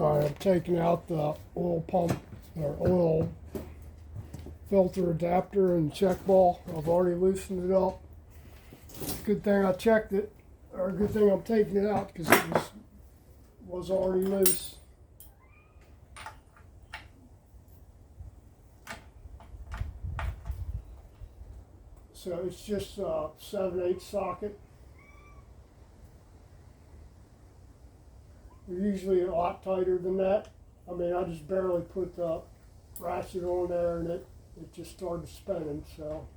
Alright, I'm taking out the oil pump or oil filter adapter and check ball. I've already loosened it up. Good thing I checked it, or good thing I'm taking it out because it was already loose. So it's just a 7/8 socket. They're usually a lot tighter than that. I mean, I just barely put the ratchet on there and it just started spinning, so.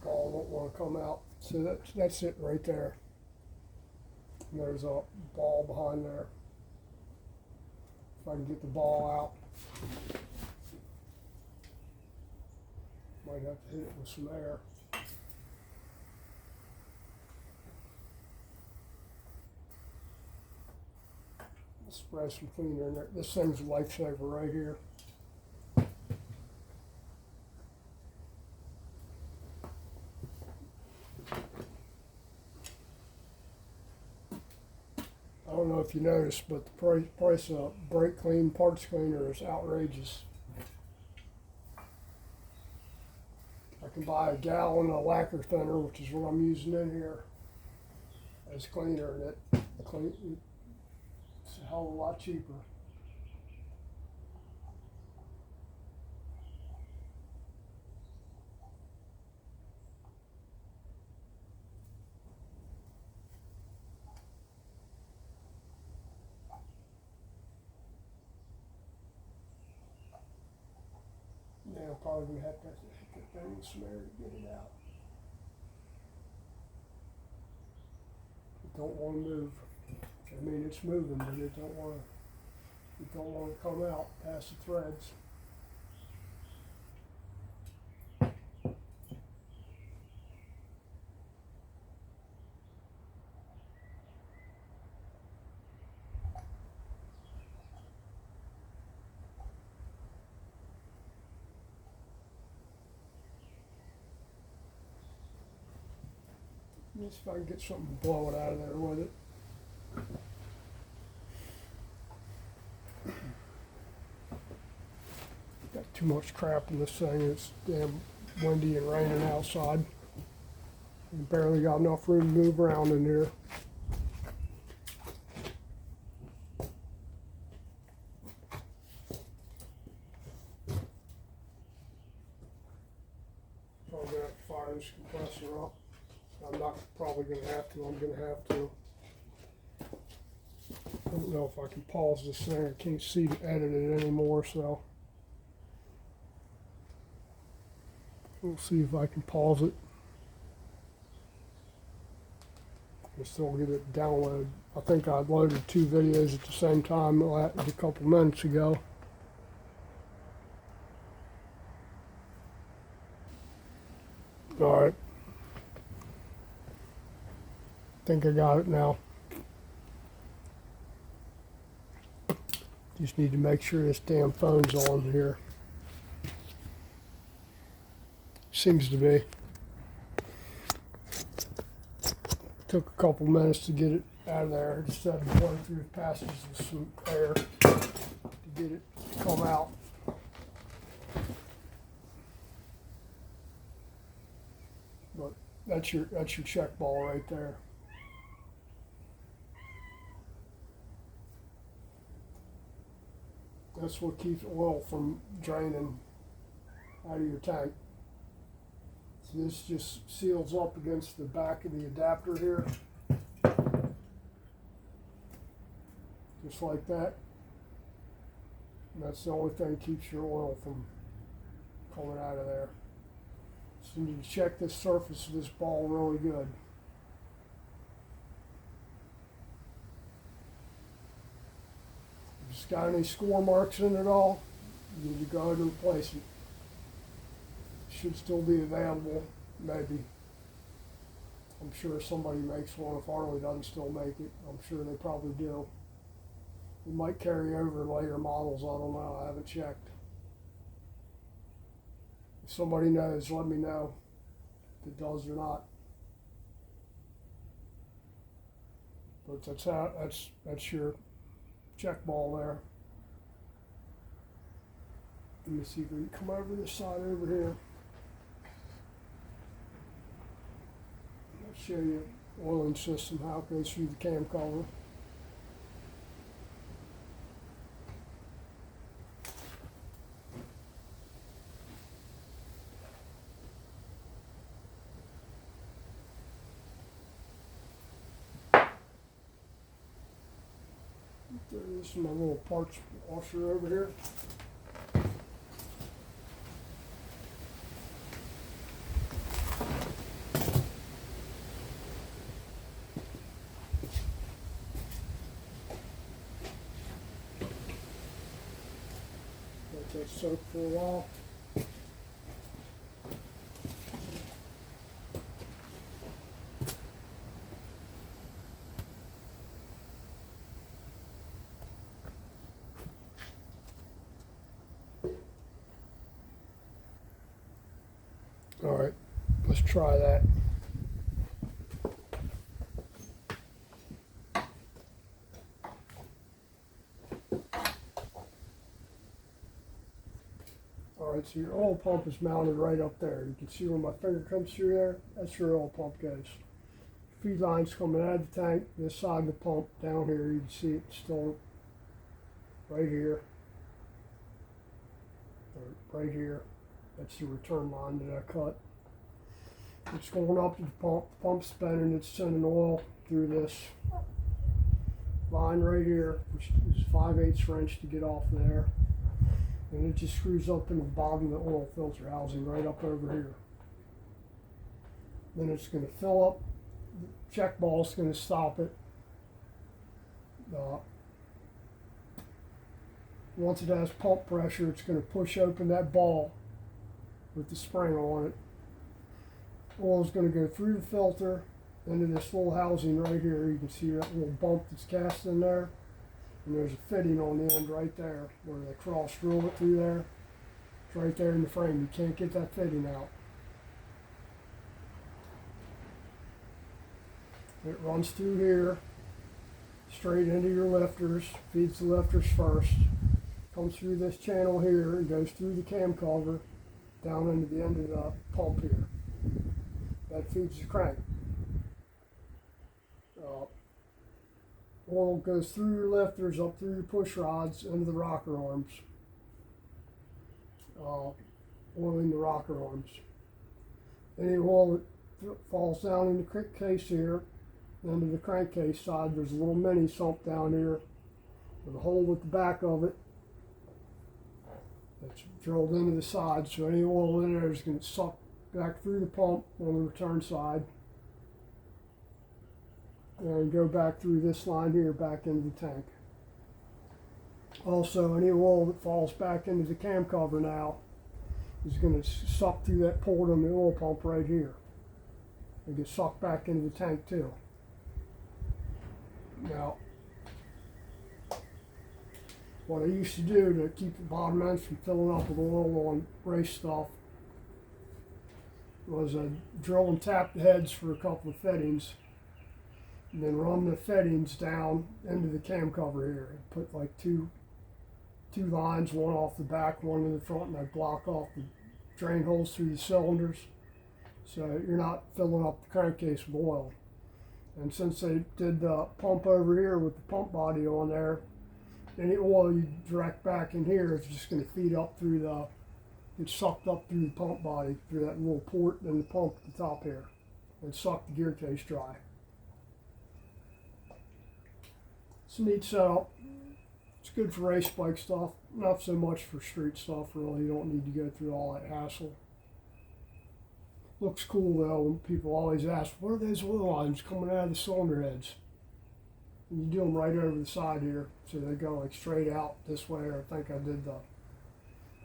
Ball won't want to come out. So that's it right there. And there's a ball behind there. If I can get the ball out. Might have to hit it with some air. Spray some cleaner in there. This thing's a lifesaver right here. I don't know if you noticed, but the price of brake clean parts cleaner is outrageous. I can buy a gallon of lacquer thinner, which is what I'm using in here, as cleaner, and it's a hell of a lot cheaper. Yeah, I'm probably going to have to hit that thing with some air to get it out. It don't want to move. I mean, it's moving, but it don't want to come out past the threads. Let's see if I can get something to blow it out of there with it. Got too much crap in this thing. It's damn windy and raining outside. And barely got enough room to move around in here. Probably gonna have to fire this compressor up. I'm not probably going to have to. I'm going to have to. I don't know if I can pause this thing. I can't see to edit it anymore, so we'll see if I can pause it. I'll still get it downloaded. I think I loaded 2 videos at the same time a couple minutes ago. All right. I think I got it now. Just need to make sure this damn phone's on here. Seems to be. Took a couple minutes to get it out of there. I just had to blow through the passages with some air to get it to come out. But that's your check ball right there. That's what keeps oil from draining out of your tank. So this just seals up against the back of the adapter here. Just like that. And that's the only thing that keeps your oil from coming out of there. So you need to check the surface of this ball really good. If it's got any score marks in it at all, you need to go ahead and replace it. Should still be available, maybe. I'm sure somebody makes one. If Harley doesn't still make it, I'm sure they probably do. It might carry over later models, I don't know, I haven't checked. If somebody knows, let me know if it does or not. But that's your check ball there. Let me see if we can come over this side over here. I'll show you the oiling system, how it goes through the cam cover. This is my little parts washer over here. Let that soak for a while. All right, let's try that. All right, so your oil pump is mounted right up there. You can see where my finger comes through there. That's where your oil pump goes. Feed lines coming out of the tank, this side of the pump down here. You can see it still right here, or right here. That's the return line that I cut. It's going up to the pump. The pump's spinning. It's sending oil through this line right here, which is 5/8 wrench to get off there. And it just screws up in the bottom of the oil filter housing right up over here. Then it's going to fill up. The check ball's going to stop it. Once it has pump pressure, it's going to push open that ball with the spring on it. Oil is going to go through the filter into this little housing right here. You can see that little bump that's cast in there. And there's a fitting on the end right there where they cross drill it through there. It's right there in the frame. You can't get that fitting out. It runs through here, straight into your lifters, feeds the lifters first, comes through this channel here and goes through the cam cover down into the end of the pump here. That feeds the crank. Oil goes through your lifters, up through your push rods, into the rocker arms. Oiling the rocker arms. Any oil that falls down in the crankcase here, into the crankcase side, there's a little mini sump down here with a hole at the back of it that's drilled into the side, so any oil in there is going to suck back through the pump on the return side and go back through this line here back into the tank. Also, any oil that falls back into the cam cover now is going to suck through that port on the oil pump right here and get sucked back into the tank too. Now, what I used to do to keep the bottom ends from filling up with oil on race stuff was I'd drill and tap the heads for a couple of fittings and then run the fittings down into the cam cover here and put like two lines, one off the back, one in the front, and I block off the drain holes through the cylinders so you're not filling up the crankcase with oil. And since they did the pump over here with the pump body on there, any oil you direct back in here is just going to feed up through get sucked up through the pump body, through that little port and the pump at the top here, and suck the gear case dry. It's a neat setup. It's good for race bike stuff, not so much for street stuff really. You don't need to go through all that hassle. Looks cool though when people always ask, what are those oil lines coming out of the cylinder heads? And you do them right over the side here, so they go like straight out this way. Or I think I did the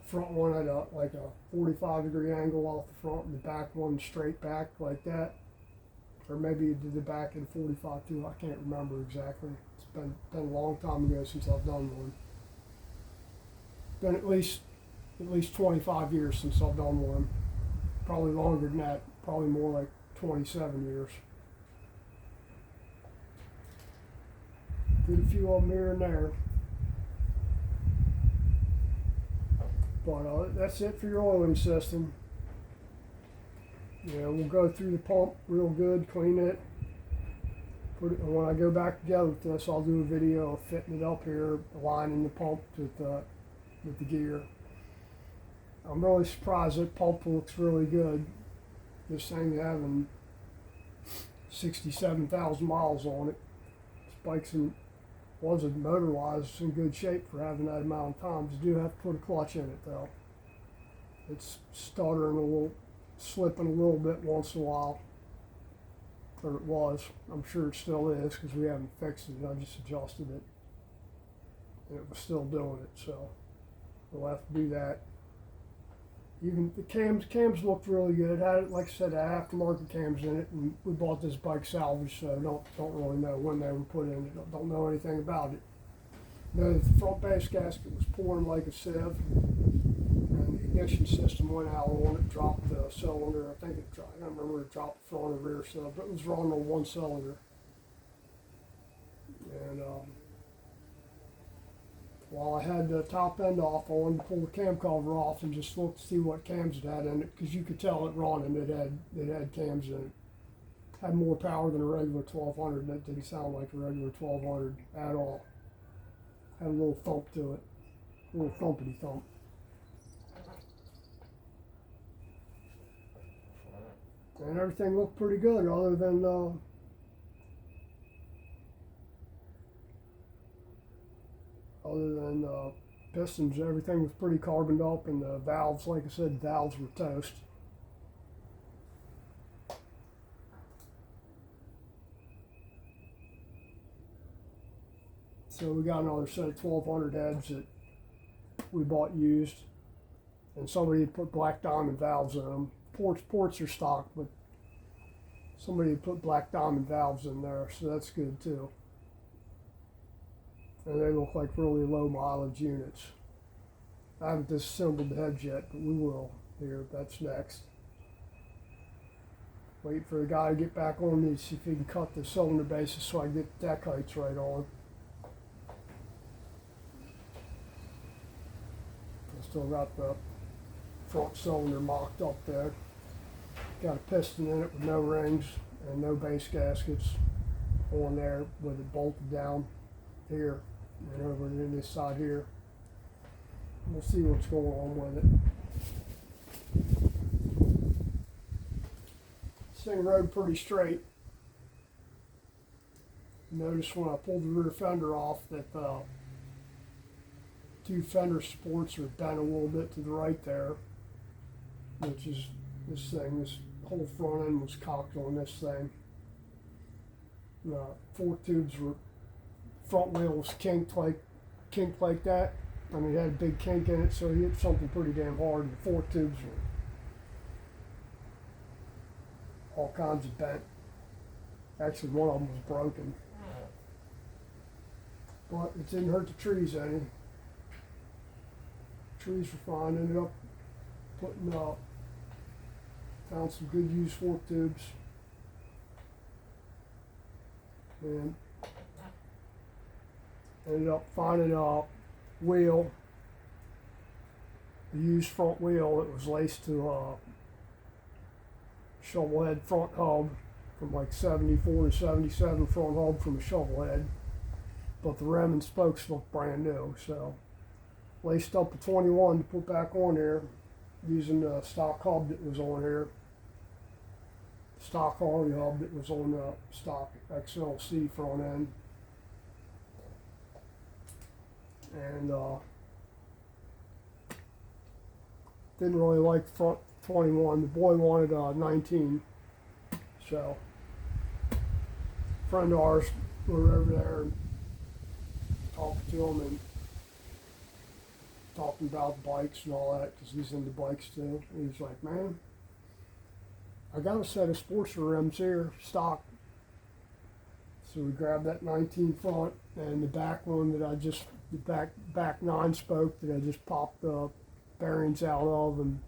front one at like a 45-degree angle off the front, and the back one straight back like that. or maybe he did it back in 45 too. I can't remember exactly. It's been a long time ago since I've done one. Been at least 25 years since I've done one. Probably longer than that. Probably more like 27 years. Did a few of them here and there. But that's it for your oiling system. Yeah, we'll go through the pump real good, clean it. Put it, and when I go back together with this, I'll do a video of fitting it up here, aligning the pump with the gear. I'm really surprised that pump looks really good. This thing having 67,000 miles on it. This bike's wasn't motor-wise in good shape for having that amount of time. You do have to put a clutch in it though. It's stuttering a little, slipping a little bit once in a while. Or it was. I'm sure it still is because we haven't fixed it. I just adjusted it. And it was still doing it, so we'll have to do that. Even the cams looked really good. Had it, like I said, aftermarket cams in it, and we bought this bike salvage, so don't really know when they were put in it. Don't know anything about it. Know that the front base gasket was pouring like a sieve, and the ignition system went out on it, dropped the cylinder. I think it dropped. I don't remember it dropped the front or rear cylinder, but it was running on one cylinder. And while I had the top end off, I wanted to pull the cam cover off and just look to see what cams it had in it, because you could tell it running. It had cams in it. Had more power than a regular 1200, and it didn't sound like a regular 1200 at all. Had a little thump to it, a little thumpity thump. And everything looked pretty good, other than pistons. Everything was pretty carboned up, and the valves, like I said, the valves were toast. So we got another set of 1200 heads that we bought used, and somebody had put black diamond valves in them. Ports are stock, but somebody had put black diamond valves in there, so that's good too. And they look like really low mileage units. I haven't disassembled the heads yet, but we will here. That's next. Wait for the guy to get back on me to see if he can cut the cylinder bases so I can get the deck heights right on. I still got the front cylinder mocked up there. Got a piston in it with no rings and no base gaskets on there with it bolted down here and over in this side here. We'll see what's going on with it. This thing rode pretty straight. Notice when I pulled the rear fender off that two fender supports are bent a little bit to the right there, which is this thing. This whole front end was cocked on this thing. Fork tubes were, front wheel was kinked like that. I mean, it had a big kink in it, so he hit something pretty damn hard, and the fork tubes were all kinds of bent. Actually, one of them was broken. But it didn't hurt the trees any. Trees were fine. Ended up putting found some good used fork tubes, and ended up finding a wheel, a used front wheel that was laced to a shovel head front hub from like 74 to 77 front hub from a shovel head, but the rim and spokes looked brand new, so laced up a 21 to put back on there using the stock hub that was on here, stock Harley hub that was on the stock XLC front end. And didn't really like the front 21. The boy wanted a 19, so a friend of ours, we were over there and talking to him and talking about bikes and all that, because he's into bikes too. And he's like, man, I got a set of Sportster rims here, stock. So we grabbed that 19 front and the back one that I just, the back 9-spoke that I just popped the bearings out of, and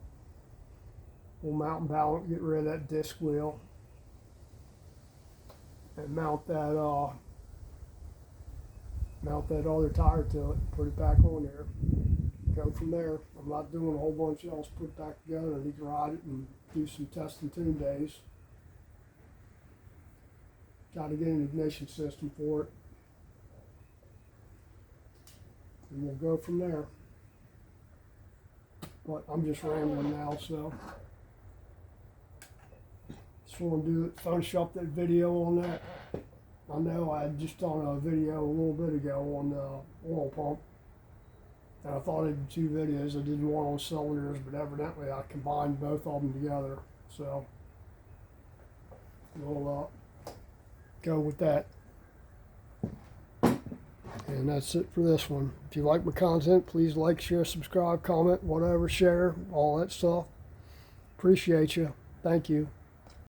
we'll mount and balance, get rid of that disc wheel, and mount that other tire to it, put it back on there, go from there. I'm not doing a whole bunch else, put it back together. I need to ride it and do some test and tune days. Got to get an ignition system for it, and we'll go from there. But I'm just rambling now, so just want to do it, finish up that video on that. I know I had just done a video a little bit ago on the oil pump, and I thought I did 2 videos. I did one on cylinders, but evidently I combined both of them together. So we'll go with that. And that's it for this one. If you like my content, please like, share, subscribe, comment, whatever, share, all that stuff. Appreciate you. Thank you.